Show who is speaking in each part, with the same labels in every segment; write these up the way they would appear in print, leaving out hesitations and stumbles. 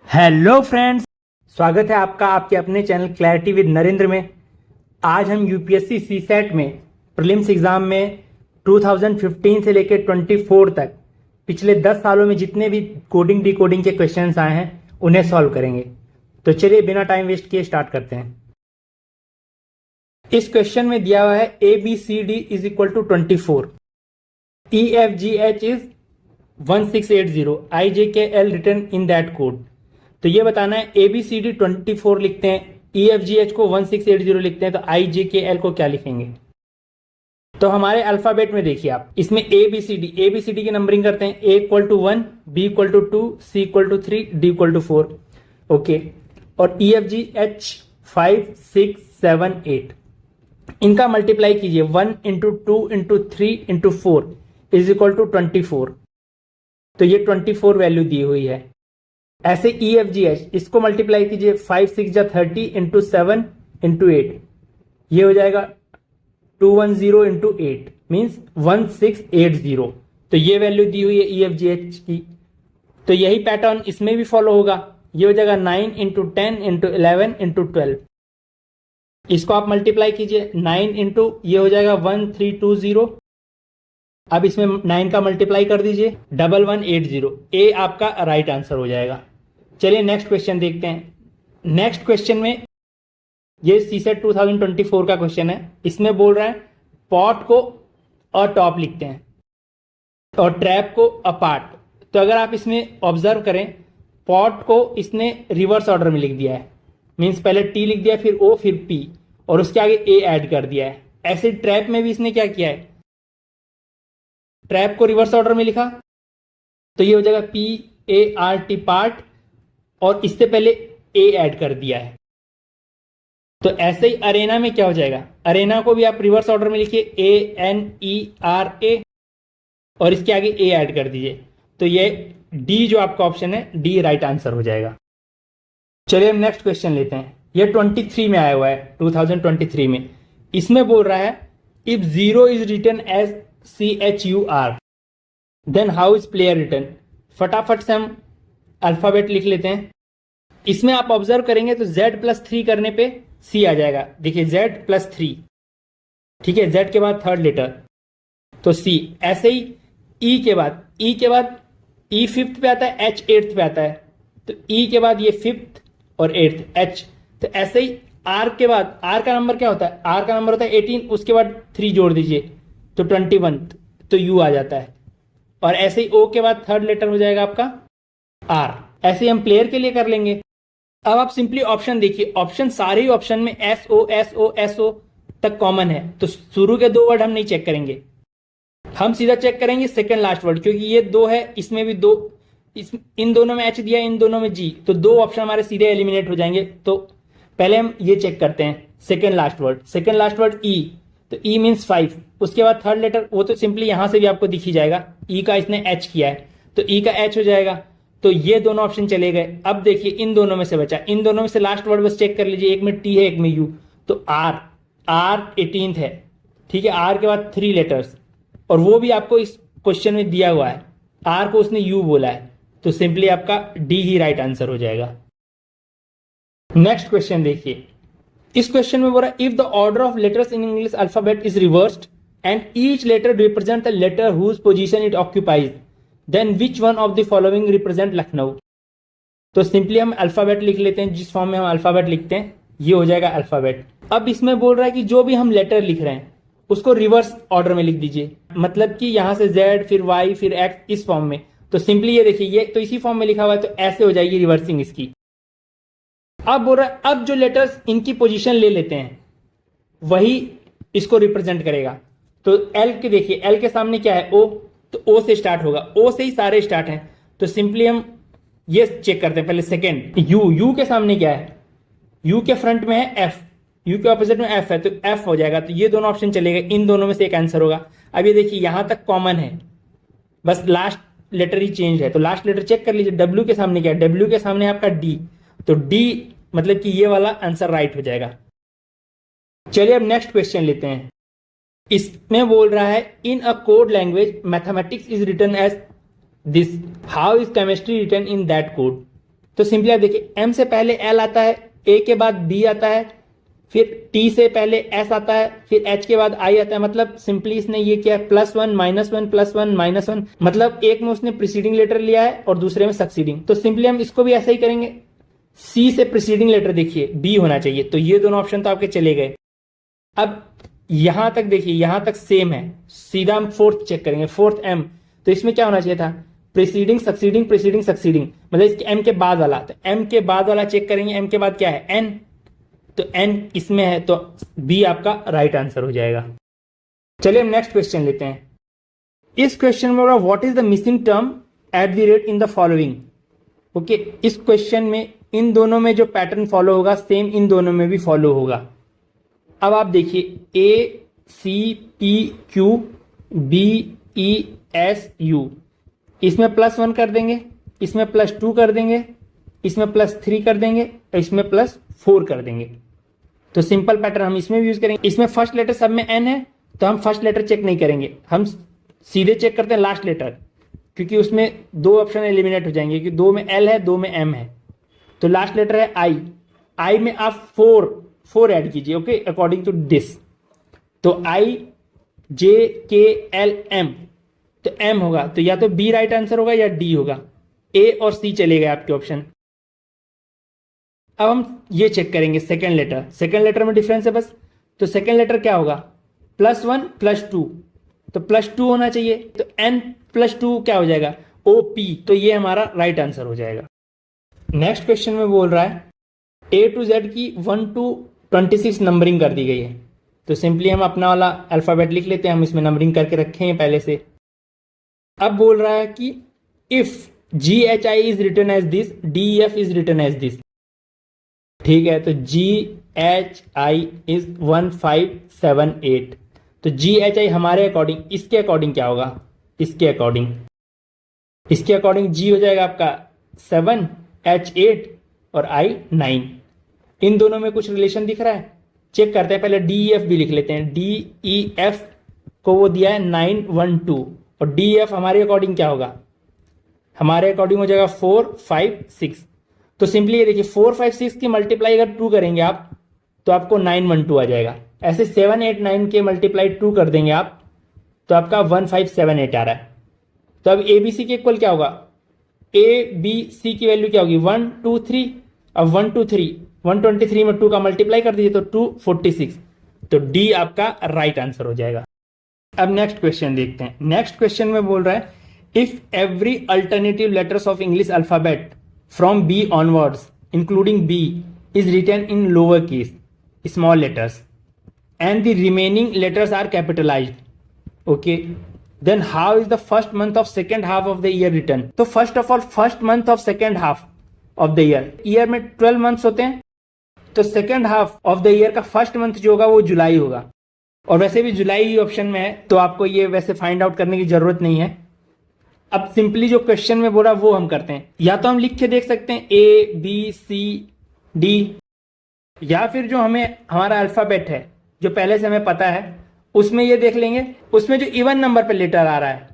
Speaker 1: Hello friends, स्वागत है आपका आपके अपने चैनल क्लैरिटी विद नरेंद्र में। आज हम यूपीएससी सीसेट में प्रीलिम्स एग्जाम में 2015 से लेकर 24 तक पिछले 10 सालों में जितने भी कोडिंग डिकोडिंग के क्वेश्चंस आए हैं उन्हें सॉल्व करेंगे। तो चलिए बिना टाइम वेस्ट किए स्टार्ट करते हैं। इस क्वेश्चन में दिया हुआ है ABCD is equal to 24, EFGH is 1680, IJKL return in that code. तो ये बताना है ABCD 24 लिखते हैं, EFGH को 1680 लिखते हैं, तो IJKL को क्या लिखेंगे। तो हमारे अल्फाबेट में देखिए आप, इसमें ABCD की नंबरिंग करते हैं। A equal to 1, B equal to 2, C equal to 3, D equal to 4। Okay, और EFGH 5, 6, 7, 8 इनका मल्टीप्लाई कीजिए। 1 into 2 into 3 into 4 is equal to 24। तो ये 24 वैल्यू दी हुई है। ऐसे EFGH इसको मल्टीप्लाई कीजिए। 5 6 जा 30 इंटू 7 इंटू 8, ये हो जाएगा 210 इंटू 8 मीन्स 1680। तो ये वैल्यू दी हुई है EFGH की। तो यही पैटर्न इसमें भी फॉलो होगा। ये हो जाएगा 9 इंटू 10 इंटू 11 इंटू 12। इसको आप मल्टीप्लाई कीजिए। 9 इंटू ये हो जाएगा 1320। अब इसमें 9 का मल्टीप्लाई कर दीजिए, 1180। ए आपका राइट आंसर हो जाएगा। चलिए नेक्स्ट क्वेश्चन देखते हैं। नेक्स्ट क्वेश्चन में ये सीसेट 2024 का क्वेश्चन है। इसमें बोल रहा है पॉट को टॉप लिखते हैं और ट्रैप को अपार्ट। तो अगर आप इसमें ऑब्जर्व करें, पॉट को इसने रिवर्स ऑर्डर में लिख दिया है, मीन्स पहले टी लिख दिया, फिर ओ, फिर पी, और उसके आगे ए ऐड कर दिया है। ऐसे ट्रैप में भी इसने क्या किया है, ट्रैप को रिवर्स ऑर्डर में लिखा। तो ये हो जाएगा PART पार्ट, और इससे पहले ए ऐड कर दिया है। तो ऐसे ही अरेना में क्या हो जाएगा, अरेना को भी आप रिवर्स ऑर्डर में लिखिए, ANERA, और इसके आगे ए ऐड कर दीजिए। तो ये डी जो आपका ऑप्शन है, डी राइट आंसर हो जाएगा। चलिए हम नेक्स्ट क्वेश्चन लेते हैं। ये 23 में आया हुआ है, 2023 में। इसमें बोल रहा है if 0 is written as CHUR then how is player return. फटाफट से हम अल्फाबेट लिख लेते हैं। इसमें आप ऑब्जर्व करेंगे तो Z+3 करने पे C आ जाएगा। देखिए Z+3, ठीक है, Z के बाद थर्ड लेटर तो C। ऐसे ही E के बाद E फिफ्थ पे आता है, H एट्थ पे आता है, तो E के बाद ये फिफ्थ और एट्थ H। तो ऐसे ही R के बाद, R का नंबर क्या होता है, R का नंबर होता है 18, उसके बाद 3 जोड़ दीजिए तो 21, तो U आ जाता है। और ऐसे ही O के बाद थर्ड लेटर हो जाएगा आपका R। ऐसे ही हम प्लेयर के लिए कर लेंगे। अब आप सिंपली ऑप्शन देखिए, ऑप्शन सारे ही ऑप्शन में SO तक कॉमन है, तो शुरू के 2 वर्ड हम नहीं चेक करेंगे, हम सीधा चेक करेंगे सेकंड लास्ट वर्ड, क्योंकि ये 2 है, इसमें भी 2, इन दोनों में H दिया, इन दोनों में G, तो 2 ऑप्शन हमारे सीधे एलिमिनेट हो जाएंगे। तो पहले हम ये चेक करते हैं सेकंड लास्ट वर्ड E, तो E मीन्स 5, उसके बाद थर्ड लेटर, वो तो सिंपली यहां से भी आपको दिख ही जाएगा, E का इसने H किया है, तो E का H हो जाएगा। तो ये दोनों ऑप्शन चले गए। अब देखिए इन दोनों में से बचा, इन दोनों में से लास्ट वर्ड बस चेक कर लीजिए, एक में T है, एक में U, तो R 18th है, ठीक है। R के बाद 3 लेटर्स, और वो भी आपको इस क्वेश्चन में दिया हुआ है, R को उसने U बोला है, तो सिंपली आपका D ही राइट आंसर हो जाएगा। नेक्स्ट क्वेश्चन देखिए। इस क्वेश्चन में बोल रहा है if the order of letters in English alphabet is reversed and each letter represent the letter whose position it occupies then which one of the following represent Lucknow. तो simply हम alphabet लिख लेते हैं, जिस फॉर्म में हम अल्फाबेट लिखते हैं ये हो जाएगा अल्फाबेट। अब इसमें बोल रहा है कि जो भी हम लेटर लिख रहे हैं उसको रिवर्स ऑर्डर में लिख दीजिए, मतलब कि यहां से Z फिर Y फिर X इस फॉर्म में। तो सिंपली ये देखिए, ये तो इसी फॉर्म में लिखा हुआ है, तो ऐसे हो जाएगी रिवर्सिंग इसकी। अब बोल रहा है अब जो लेटर्स इनकी पोजीशन ले लेते हैं वही इसको रिप्रेजेंट करेगा। तो L के देखिए, L के सामने क्या है O, तो O से स्टार्ट होगा, O से ही सारे स्टार्ट हैं। तो सिंपली हम ये चेक करते हैं पहले सेकेंड U के सामने क्या है, U के फ्रंट में है F, U के ऑपोजिट में F है, तो F हो जाएगा। तो ये दोनों ऑप्शन चलेगा, इन दोनों में से एक आंसर होगा। अब ये देखिए यहां तक कॉमन है, बस लास्ट लेटर ही चेंज है, तो लास्ट लेटर चेक कर लीजिए। W के सामने क्या है, W के सामने आपका D, तो D मतलब कि ये वाला आंसर राइट हो जाएगा। चलिए अब नेक्स्ट क्वेश्चन लेते हैं। इसमें बोल रहा है in a code language mathematics is written as this, how is chemistry written in that code. तो सिंपली आप देखिए एम से पहले एल आता है, ए के बाद बी आता है, फिर टी से पहले एस आता है, फिर एच के बाद आई आता है। मतलब सिंपली इसने ये किया है +1 -1 +1 -1, मतलब एक में उसने प्रीसीडिंग लेटर लिया है और दूसरे में सक्सीडिंग। तो सिंपली हम इसको भी ऐसा ही करेंगे। सी से प्रीसीडिंग लेटर देखिए बी होना चाहिए, तो ये दोनों ऑप्शन तो आपके चले गए। अब यहां तक देखिए, यहां तक सेम है, सीधा हम फोर्थ चेक करेंगे, फोर्थ एम। तो इसमें क्या होना चाहिए था, प्रीसीडिंग सक्सीडिंग प्रीसीडिंग सक्सीडिंग, मतलब इसके एम के बाद वाला। तो एम के बाद वाला चेक करेंगे, एम के बाद क्या है एन, तो एन इसमें है, तो बी आपका राइट आंसर हो जाएगा। चलिए हम नेक्स्ट क्वेश्चन लेते हैं। इस क्वेश्चन में what is the missing term at the rate in the following. Okay, इस क्वेश्चन में इन दोनों में जो पैटर्न फॉलो होगा सेम इन दोनों में भी फॉलो होगा। अब आप देखिए A C P Q B E S U, इसमें +1 कर देंगे, इसमें +2 कर देंगे, इसमें +3 कर देंगे, इसमें +4 कर देंगे। तो सिंपल पैटर्न हम इसमें भी यूज करेंगे। इसमें फर्स्ट लेटर सब में एन है, तो हम फर्स्ट लेटर चेक नहीं करेंगे, हम सीधे चेक करते हैं लास्ट लेटर, क्योंकि उसमें 2 ऑप्शन एलिमिनेट हो जाएंगे, क्योंकि 2 में एल है 2 में एम है। तो लास्ट लेटर है आई, आई में आप 4 ऐड कीजिए, ओके, अकॉर्डिंग टू दिस। तो आई जे के एल एम, तो एम होगा, तो या तो बी राइट आंसर होगा या डी होगा, ए और सी चले गए आपके ऑप्शन। अब हम ये चेक करेंगे सेकेंड लेटर, सेकेंड लेटर में डिफरेंस है बस। तो सेकेंड लेटर क्या होगा, +1 +2, तो +2 होना चाहिए, तो n +2 क्या हो जाएगा ओ पी, तो ये हमारा राइट आंसर हो जाएगा। नेक्स्ट क्वेश्चन में बोल रहा है A to Z की 1 to 26 नंबरिंग कर दी गई है। तो सिंपली हम अपना वाला अल्फाबेट लिख लेते हैं, हम इसमें नंबरिंग करके रखे हैं पहले से। अब बोल रहा है कि if GHI is written as this, DEF is written as this. ठीक है, तो GHI इज 1578, तो GHI हमारे अकॉर्डिंग, इसके अकॉर्डिंग क्या होगा, इसके अकॉर्डिंग G हो जाएगा आपका 7, H 8 और I 9। इन दोनों में कुछ रिलेशन दिख रहा है, चेक करते हैं। पहले DEF भी लिख लेते हैं। DEF को वो दिया है 912, और DEF हमारे अकॉर्डिंग क्या होगा, हमारे अकॉर्डिंग हो जाएगा 4 5 6। तो सिंपली ये देखिए 4 5 6 की मल्टीप्लाई अगर 2 करेंगे आप, तो आपको 912 आ जाएगा। ऐसे 7 8 9 के मल्टीप्लाई 2 कर देंगे आप, तो आपका 1578 आ रहा है। तो अब ABC के इक्वल क्या होगा, ABC की वैल्यू क्या होगी 1 2 3। अब 1 2 3 123 में 2 का मल्टीप्लाई कर दीजिए, तो 246, तो डी आपका राइट आंसर हो जाएगा। अब नेक्स्ट क्वेश्चन देखते हैं। नेक्स्ट क्वेश्चन में बोल रहा है if every alternative letters of English alphabet from B onwards including B is written in lower case small letters and the remaining letters are capitalised, okay, then how is the first month of second half of the year written? तो first of all first month of second half of the year में 12 months होते हैं, तो second half of the year का first month जो होगा वो जुलाई होगा, और वैसे भी जुलाई ऑप्शन में है, तो आपको ये वैसे फाइंड आउट करने की जरूरत नहीं है। अब सिंपली जो क्वेश्चन में बोला वो हम करते हैं, या तो हम लिख के देख सकते हैं ABCD, या फिर जो हमें हमारा अल्फाबेट है जो पहले से हमें पता है उसमें ये देख लेंगे, उसमें जो इवन नंबर पे लेटर आ रहा है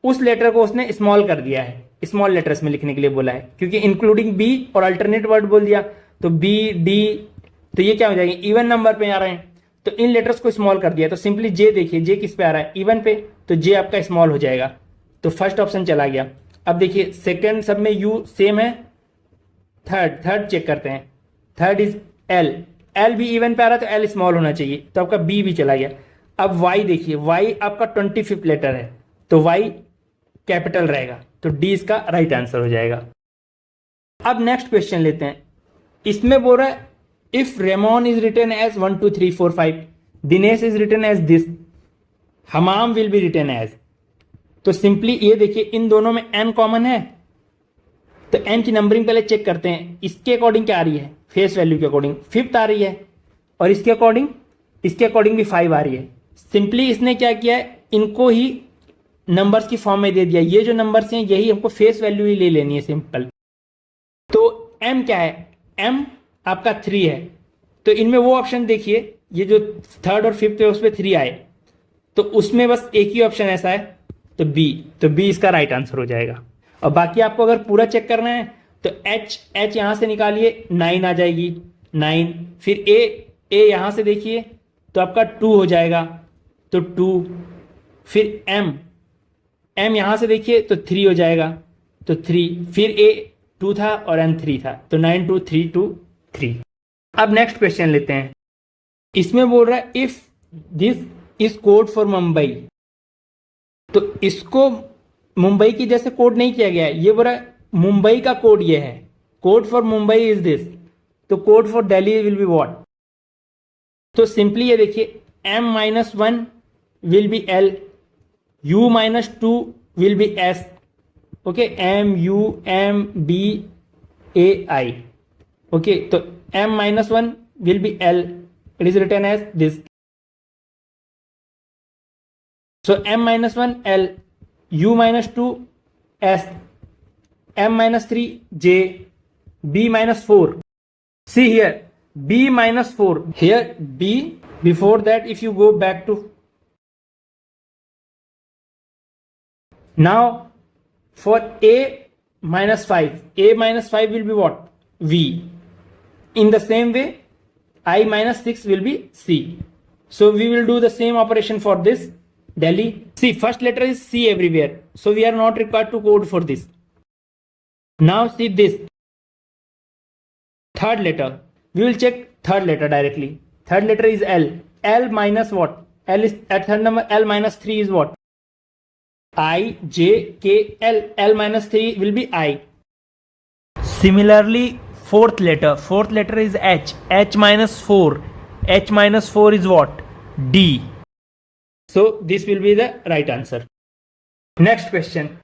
Speaker 1: उस लेटर को उसने स्मॉल कर दिया है, स्मॉल लेटर्स में लिखने के लिए बोला है, क्योंकि इंक्लूडिंग बी और अल्टरनेट वर्ड बोल दिया, तो बी डी, तो ये क्या हो जाएंगे इवन नंबर पे आ रहे हैं, तो इन लेटर्स को स्मॉल कर दिया। तो सिंपली जे देखिए, जे किस पे आ रहा है इवन पे, तो जे आपका स्मॉल हो जाएगा, तो फर्स्ट ऑप्शन चला गया। अब देखिए सेकेंड सब में यू सेम है, थर्ड चेक करते हैं, थर्ड इज एल भी इवन पे आ रहा है, तो एल स्मॉल होना चाहिए, तो आपका बी भी चला गया। अब वाई देखिए, वाई आपका 25th लेटर है, तो वाई कैपिटल रहेगा, तो डी इसका राइट आंसर हो जाएगा। अब नेक्स्ट क्वेश्चन लेते हैं। इसमें बोल रहा है इफ रेमोन is written as 1 2 3 4 5, Dinesh is written as this, हमाम विल बी रिटन एज। तो सिंपली ये देखिए इन दोनों में एन कॉमन है, तो एन की नंबरिंग पहले चेक करते हैं। इसके अकॉर्डिंग क्या आ रही है, फेस वैल्यू के अकॉर्डिंग 5th आ रही है, और इसके अकॉर्डिंग भी 5 आ रही है। सिंपली इसने क्या किया है, इनको ही नंबर्स की फॉर्म में दे दिया, ये जो नंबर्स हैं यही हमको फेस वैल्यू ही ले लेनी है सिंपल। तो m क्या है, m आपका 3 है, तो इनमें वो ऑप्शन देखिए, ये जो 3rd और 5th है उस पर 3 आए, तो उसमें बस एक ही ऑप्शन ऐसा है, तो b इसका राइट आंसर हो जाएगा। और बाकी आपको अगर पूरा चेक करना है तो एच यहां से निकालिए 9 आ जाएगी 9। फिर ए यहां से देखिए तो आपका 2 हो जाएगा तो 2। फिर एम यहां से देखिए तो 3 हो जाएगा तो 3। फिर ए 2 था और एम 3 था तो 9 2 3 2 3। अब नेक्स्ट क्वेश्चन लेते हैं। इसमें बोल रहा है if this is code for Mumbai, तो इसको मुंबई की जैसे कोड नहीं किया गया है, ये बोल रहा है मुंबई का कोड ये है, code for Mumbai is this, तो code for Delhi will be what. तो सिंपली ये देखिए M-1 will be L, U-2 will be S, okay, MUMBAI, okay. तो M-1 will be L, it is written as this. So M-1 L, U-2 S, M-3 J, B-4. See here, B-4. Here B, before that if you go back to, now for A-5, A-5 will be what? V. In the same way, I-6 will be C. So we will do the same operation for this Delhi. See, first letter is C everywhere, so we are not required to code for this. Now see this third letter, we will check third letter directly. Third letter is L. L minus what? L is at third number, L-3 is what? I, J, K, L. L-3 will be I. Similarly, fourth letter is H. H-4. H-4 is what? D. So this will be the right answer. Next question.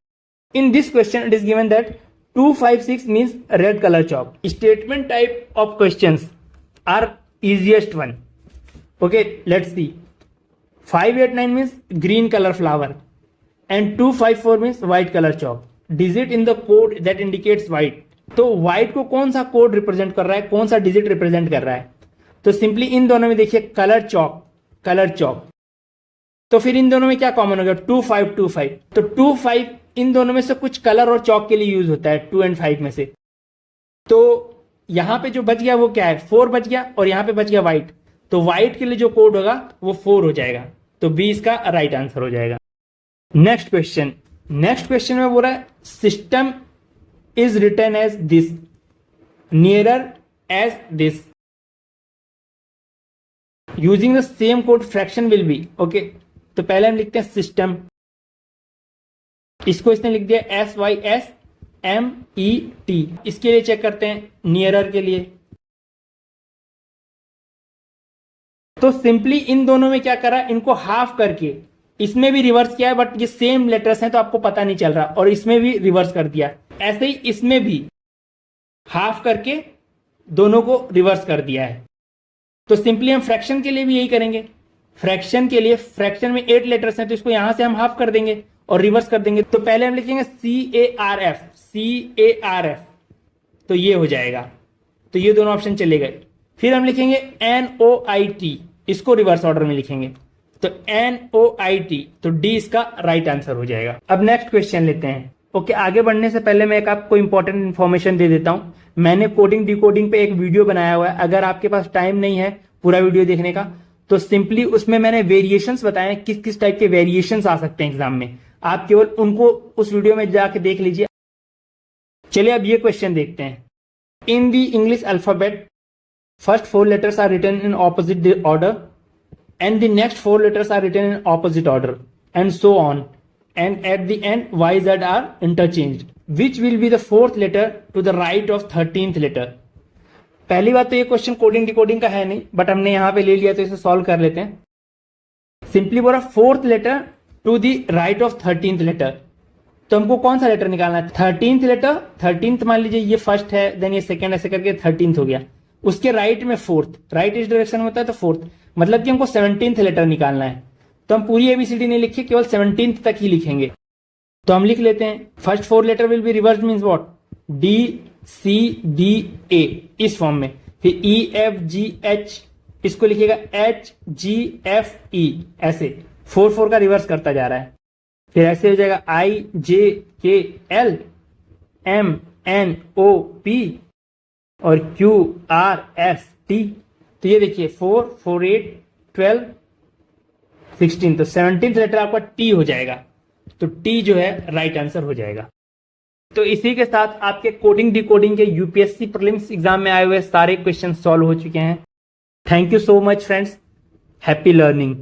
Speaker 1: In this question it is given that 256 means red color chalk. Statement type of questions are easiest one. Okay, let's see. 589 means green color flower and 254 means white color chalk. Digit in the code that indicates white. तो white को कौन सा code represent कर रहा है, कौन सा digit represent कर रहा है? तो सिंपली इन दोनों में देखिए कलर चॉक, तो फिर इन दोनों में क्या कॉमन हो गया? 2525। तो 25 इन दोनों में से कुछ कलर और चॉक के लिए यूज होता है, 2 और 5 में से। तो यहां पे जो बच गया वो क्या है? 4 बच गया और यहां पे बच गया व्हाइट, तो व्हाइट के लिए जो कोड होगा वो 4 हो जाएगा, तो बी इसका राइट आंसर हो जाएगा। नेक्स्ट क्वेश्चन में बोल रहा है system is written as this, nearer as this, using the same code fraction will be, okay। तो पहले हम लिखते हैं सिस्टम, इसको इसने लिख दिया SYSMET। इसके लिए चेक करते हैं नियरर के लिए। तो सिंपली इन दोनों में क्या करा, इनको हाफ करके, इसमें भी रिवर्स किया है बट ये सेम लेटर्स हैं तो आपको पता नहीं चल रहा, और इसमें भी रिवर्स कर दिया, ऐसे ही इसमें भी हाफ करके दोनों को रिवर्स कर दिया है। तो सिंपली हम फ्रैक्शन के लिए भी यही करेंगे। फ्रैक्शन के लिए, फ्रैक्शन में 8 लेटर्स हैं तो इसको यहां से हम हाफ कर देंगे और रिवर्स कर देंगे। तो पहले हम लिखेंगे CARF, तो ये हो जाएगा, तो ये दोनों ऑप्शन चले गए। फिर हम लिखेंगे NOIT, इसको रिवर्स ऑर्डर में लिखेंगे, तो NOIT, तो डी इसका राइट आंसर हो जाएगा। अब नेक्स्ट क्वेश्चन लेते हैं। ओके, आगे बढ़ने से पहले मैं एक आपको इंपॉर्टेंट इन्फॉर्मेशन दे देता हूं। मैंने कोडिंग डिकोडिंग पे एक वीडियो बनाया हुआ है, अगर आपके पास टाइम नहीं है पूरा वीडियो देखने का तो सिंपली उसमें मैंने वेरिएशंस बताए, किस किस टाइप के वेरिएशंस आ सकते हैं एग्जाम में, आप केवल उनको उस वीडियो में जाके देख लीजिए। चलिए अब ये क्वेश्चन देखते हैं। In the English alphabet first 4 letters are written in opposite order and the next 4 letters are written in opposite order and so on, and at the end y z are interchanged. Which will be the 4th letter to the right of 13th letter? पहली बात तो ये question coding decoding का है नहीं, but हमने यहां पे ले लिया तो इसे सॉल्व कर लेते हैं। सिंपली बोला 4th letter to the right of 13th letter, तो हमको कौन सा लेटर निकालना है? 13th लेटर, 13th मान लीजिए ये फर्स्ट है, देन ये सेकंड, ऐसे करके 13th हो गया, उसके राइट में 4th, राइट इस डायरेक्शन में होता है तो 4th, मतलब कि हमको 17th लेटर निकालना है। तो हम पूरी एबीसीडी नहीं लिखे, केवल 17th तक ही लिखेंगे। तो हम लिख लेते हैं first 4 letter will be reverse means what? D C D A इस फॉर्म में, फिर E F G H, इसको लिखिएगा H G F E, ऐसे 4 का रिवर्स करता जा रहा है। फिर ऐसे हो जाएगा I J K L M N O P और क्यू आर एस टी। तो ये देखिए 4, 4, 8, 12, 16, तो 17th लेटर आपका टी हो जाएगा। तो टी जो है राइट आंसर हो जाएगा। तो इसी के साथ आपके कोडिंग डिकोडिंग के यूपीएससी प्रीलिम्स एग्जाम में आए हुए सारे क्वेश्चन सॉल्व हो चुके हैं। Thank you so much friends, happy learning.